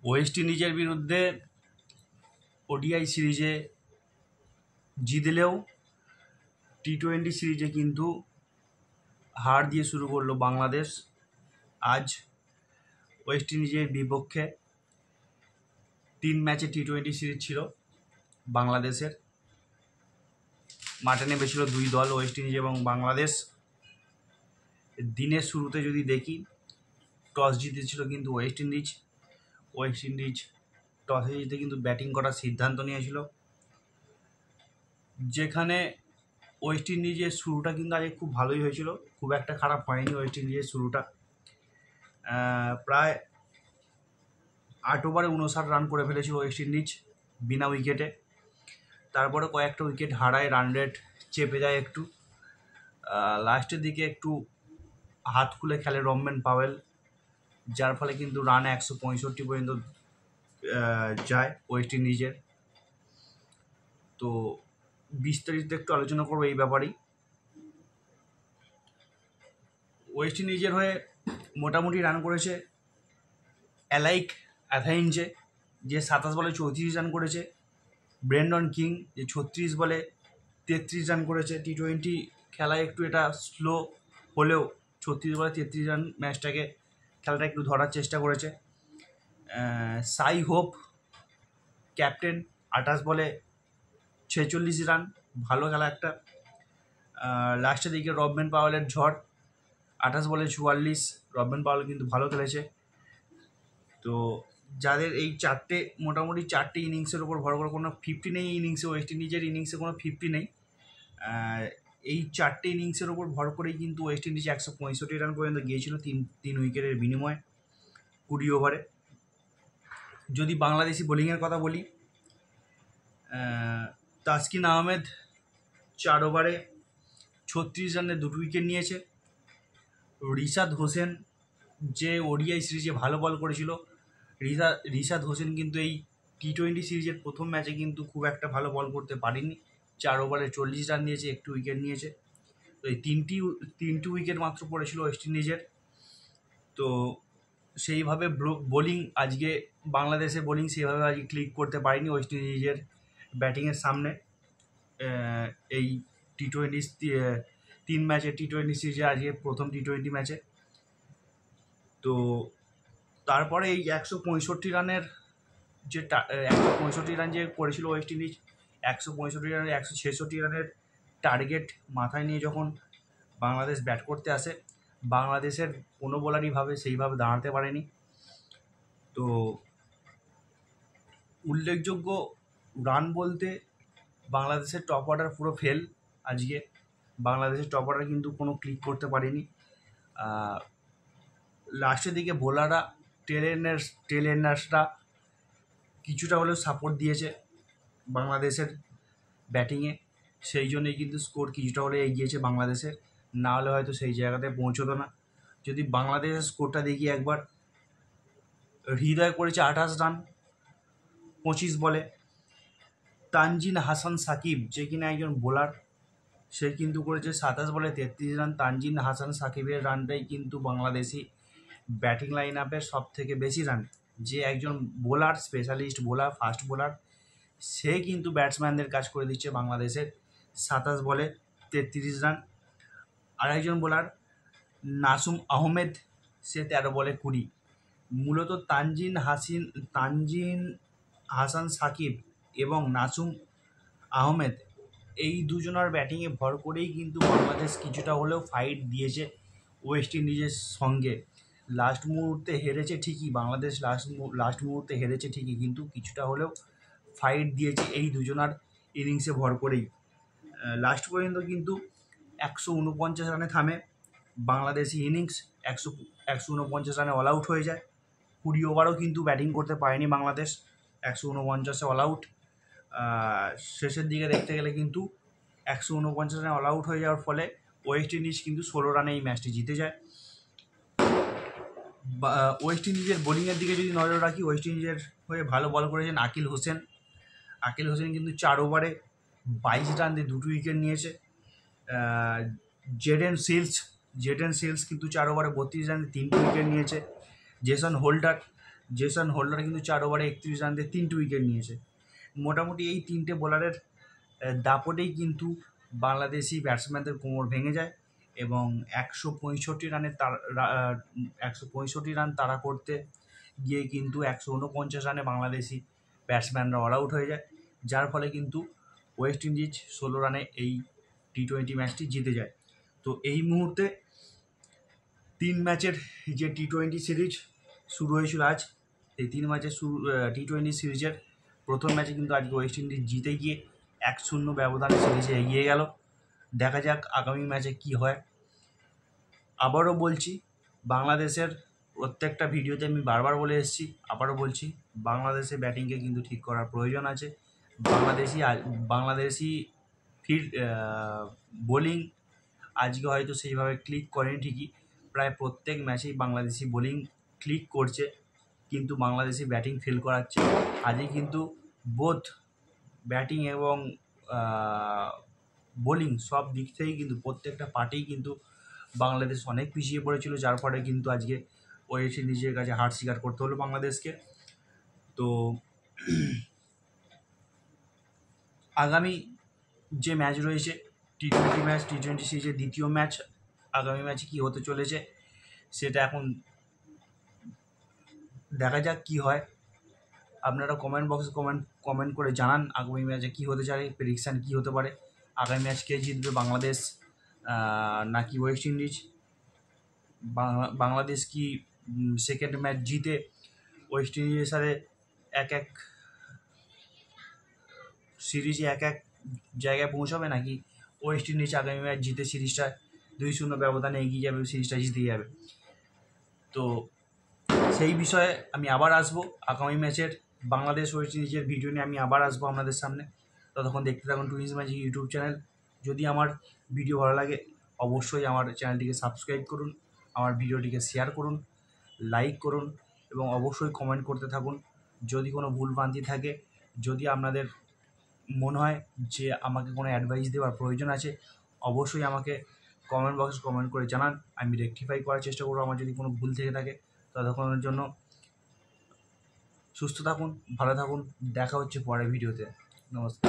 West ইন্ডিজের বিরুদ্ধে ODI সিরিজে জিতলেও টি-20 সিরিজে কিন্তু হার দিয়ে শুরু করলো বাংলাদেশ। আজ ওয়েস্ট ইন্ডিজের বিপক্ষে 3 ম্যাচে টি-20 সিরিজ ছিল বাংলাদেশের। মাঠে নেমেছিল 2 দল, ওয়েস্ট ইন্ডিজ এবং বাংলাদেশ। দিনের শুরুতে যদি দেখি, টস জিতেছিল কিন্তু ওয়েস্ট ইন্ডিজ। টসে জিতে কিন্তু ব্যাটিং করার সিদ্ধান্ত নিয়েছিল, যেখানে ওয়েস্ট ইন্ডিজের শুরুটা কিন্তু আগে খুব ভালোই হয়েছিল, খুব একটা খারাপ হয়নি ওয়েস্ট ইন্ডিজের শুরুটা। প্রায় 8 ওভারে 59 রান করে ফেলেছিল ওয়েস্ট ইন্ডিজ বিনা উইকেটে। তারপরে কয়েকটা উইকেট হারায়, রান রেট চেপে যায় একটু। লাস্টের দিকে একটু হাত খুলে খেলে রমম্যান পাওয়েল, যার ফলে কিন্তু রান 165 পর্যন্ত যায় ওয়েস্ট ইন্ডিজের। তো বিস্তারিত একটু আলোচনা করবো এই ব্যাপারেই। ওয়েস্ট ইন্ডিজের হয়ে মোটামুটি রান করেছে অ্যালাইক অ্যাথাইনজে, যে 27 বলে 34 রান করেছে। ব্রেন্ডন কিং, যে 36 বলে 33 রান করেছে। টি-20 খেলায় একটু এটা স্লো হলেও 36 বলে 33 রান ম্যাচটাকে, খেলাটা একটু ধরার চেষ্টা করেছে। সাই হোপ ক্যাপ্টেন, 28 বলে 46 রান, ভালো খেলা একটা। লাস্টের দিকে রবম্যান পাওয়েলের ঝড়, 28 বলে 44। রবম্যান পাওয়েল কিন্তু ভালো খেলেছে। তো যাদের এই মোটামুটি চারটে ইনিংসের ওপর ভর করে, কোনো 50 নেই ইনিংসে, ওয়েস্ট ইন্ডিজের ইনিংসে কোনো 50 নেই। এই চারটে ইনিংসের ওপর ভর করেই কিন্তু ওয়েস্ট ইন্ডিজ 165 রান পর্যন্ত গিয়েছিল তিন উইকেটের বিনিময়ে 20 ওভারে। যদি বাংলাদেশি বোলিংয়ের কথা বলি, তাসকিন আহমেদ 4 ওভারে 36 রানে 2 উইকেট নিয়েছে। রিশাদ হোসেন, যে ওডিআই সিরিজে ভালো বল করেছিল, রিশাদ হোসেন কিন্তু এই টি-20 সিরিজের প্রথম ম্যাচে কিন্তু খুব একটা ভালো বল করতে পারেনি। 4 ওভারে 40 রান নিয়েছে, 1 উইকেট নিয়েছে। তো এই তিনটি উইকেট মাত্র পড়েছিল ওয়েস্ট ইন্ডিজের। তো সেইভাবে বোলিং আজকে বাংলাদেশের বোলিং সেইভাবে আজকে ক্লিক করতে পারেনি ওয়েস্ট ইন্ডিজের ব্যাটিংয়ের সামনে। এই টি-20 3 ম্যাচে টি-20 সিরিজে আজকে প্রথম টি-20 ম্যাচে। তো তারপরে এই 165 রানের যে 165 রান যে করেছিল ওয়েস্ট ইন্ডিজ, 165 রানের 166 রানের টার্গেট মাথায় নিয়ে যখন বাংলাদেশ ব্যাট করতে আসে, বাংলাদেশের কোনো বোলারই সেইভাবে দাঁড়াতে পারেনি। তো উল্লেখযোগ্য রান বলতে বাংলাদেশের টপ অর্ডার পুরো ফেল আজকে। বাংলাদেশের টপ অর্ডার কিন্তু কোনো ক্লিক করতে পারেনি। লাস্টের দিকে বোলাররা টেল এন্ডার্সরা কিছুটা হলেও সাপোর্ট দিয়েছে বাংলাদেশের ব্যাটিংয়ে, সেই জন্যই কিন্তু স্কোর কিছুটা হলে এগিয়েছে বাংলাদেশের, না হলে হয়তো সেই জায়গাতে পৌঁছতো না। যদি বাংলাদেশের স্কোরটা দেখি একবার, হৃদয় করেছে 28 রান 25 বলে। তানজিন হাসান সাকিব, যে কিনা একজন বোলার, সে কিন্তু করেছে 27 বলে 33 রান। তানজিন হাসান সাকিবের রানটাই কিন্তু বাংলাদেশি ব্যাটিং লাইন আপের সব থেকে বেশি রান। যে একজন bowler, specialist bowler, fast bowler, সে কিন্তু ব্যাটসম্যানদের কাজ করে দিচ্ছে বাংলাদেশের। 27 বলে 33 রান। আর একজন বোলার নাসুম আহমেদ, সে 13 বলে 20। মূলত তানজিন হাসান সাকিব এবং নাসুম আহমেদ, এই দুজনের ব্যাটিংয়ে ভর করেই কিন্তু বাংলাদেশ কিছুটা হলেও ফাইট দিয়েছে ওয়েস্ট ইন্ডিজের সঙ্গে। লাস্ট মুহূর্তে হেরেছে ঠিকই, বাংলাদেশ লাস্ট মুহূর্তে হেরেছে ঠিকই, কিন্তু কিছুটা হলেও ফাইট দিয়েছে এই দুজনার ইনিংসে ভর করেই। লাস্ট পর্যন্ত কিন্তু 149 রানে থামে বাংলাদেশি ইনিংস। 149 রানে অল আউট হয়ে যায়। 20 ওভারও কিন্তু ব্যাটিং করতে পারেনি বাংলাদেশ, 149-এ অল আউট। শেষের দিকে দেখতে গেলে কিন্তু 149 রানে অল আউট হয়ে যাওয়ার ফলে ওয়েস্ট ইন্ডিজ কিন্তু 16 রানে এই ম্যাচটি জিতে যায়। ওয়েস্ট ইন্ডিজের বোলিংয়ের দিকে যদি নজর রাখি, ওয়েস্ট ইন্ডিজের হয়ে ভালো বল করেছেন আকিল হোসেন। আকিল হোসেন কিন্তু 4 ওভারে 22 রান দিয়ে 2 উইকেট নিয়েছে। জেডেন সিলস কিন্তু 4 ওভারে 32 রান দিয়ে 3 উইকেট নিয়েছে। জেসন হোল্ডার জেসন হোল্ডার কিন্তু 4 ওভারে 31 রান দিয়ে 3টে উইকেট নিয়েছে। মোটামুটি এই 3টে বোলারের দাপটেই কিন্তু বাংলাদেশি ব্যাটসম্যানদের কোমর ভেঙে যায় এবং 165 রান তাড়া করতে গিয়ে কিন্তু 149 রানে বাংলাদেশি ব্যাটসম্যানরা অল আউট হয়ে যায়, যার ফলে কিন্তু ওয়েস্ট ইন্ডিজ 16 রানে এই টি-20 ম্যাচটি জিতে যায়। তো এই মুহূর্তে 3 ম্যাচের যে টি-20 সিরিজ শুরু হয়েছিল আজ, এই 3 ম্যাচের টি-20 সিরিজের প্রথম ম্যাচে কিন্তু আজকে ওয়েস্ট ইন্ডিজ জিতে গিয়ে 1-0 ব্যবধানে সিরিজে এগিয়ে গেল। দেখা যাক আগামী ম্যাচে কি হয়। আবারও বলছি, বাংলাদেশের প্রত্যেকটা ভিডিওতে আমি বারবার বলে এসেছি, আবারও বলছি, বাংলাদেশের ব্যাটিংকে কিন্তু ঠিক করার প্রয়োজন আছে। বাংলাদেশি বোলিং আজকে হয়তো সেইভাবে ক্লিক করেনি ঠিকই, প্রায় প্রত্যেক ম্যাচেই বাংলাদেশি বোলিং ক্লিক করছে, কিন্তু বাংলাদেশি ব্যাটিং ফেল করাচ্ছে। আজকে কিন্তু বোথ ব্যাটিং এবং বোলিং সব দিক থেকেই কিন্তু প্রত্যেকটা পার্টেই কিন্তু বাংলাদেশ অনেক পিছিয়ে পড়েছিল, যার ফলে কিন্তু আজকে ওয়েস্ট ইন্ডিজের কাছে হার স্বীকার করতে হলো বাংলাদেশকে। তো আগামী যে ম্যাচ রয়েছে টি-20 ম্যাচ, টি-20 সিরিজের দ্বিতীয় ম্যাচ, আগামী ম্যাচে কী হতে চলেছে সেটা এখন দেখা যাক কী হয়। আপনারা কমেন্ট বক্সে কমেন্ট করে জানান আগামী ম্যাচে কী হতে চায়, প্রেডিকশান কী হতে পারে, আগামী ম্যাচ কে জিতবে, বাংলাদেশ নাকি ওয়েস্ট ইন্ডিজ? বাংলাদেশ কি সেকেন্ড ম্যাচ জিতে ওয়েস্ট ইন্ডিজের সাথে এক সিরিজে এক জায়গায় পৌঁছাবে, নাকি ওয়েস্ট ইন্ডিজ আগামী ম্যাচ জিতে সিরিজটা 2-0 ব্যবধানে এগিয়ে যাবে, সিরিজটা জিতে যাবে? তো সেই বিষয়ে আমি আবার আসবো আগামী ম্যাচের বাংলাদেশ ওয়েস্ট ইন্ডিজের ভিডিও নিয়ে আমি আবার আসবো আপনাদের সামনে। ততক্ষণ দেখতে থাকুন টুইন্স ম্যাজিক ইউটিউব চ্যানেল। যদি আমার ভিডিও ভালো লাগে অবশ্যই আমার চ্যানেলটিকে সাবস্ক্রাইব করুন, আমার ভিডিওটিকে শেয়ার করুন, লাইক করুন এবং অবশ্যই কমেন্ট করতে থাকুন। যদি কোনো ভুলভ্রান্তি থাকে, যদি আপনাদের মনে হয় যে আমাকে কোনো অ্যাডভাইস দেওয়ার প্রয়োজন আছে, অবশ্যই আমাকে কমেন্ট বক্সে কমেন্ট করে জানান, আমি রেকটিফাই করার চেষ্টা করবো আমার যদি কোনো ভুল থেকে থাকে। ততক্ষণের জন্য সুস্থ থাকুন, ভালো থাকুন, দেখা হচ্ছে পরের ভিডিওতে। নমস্কার।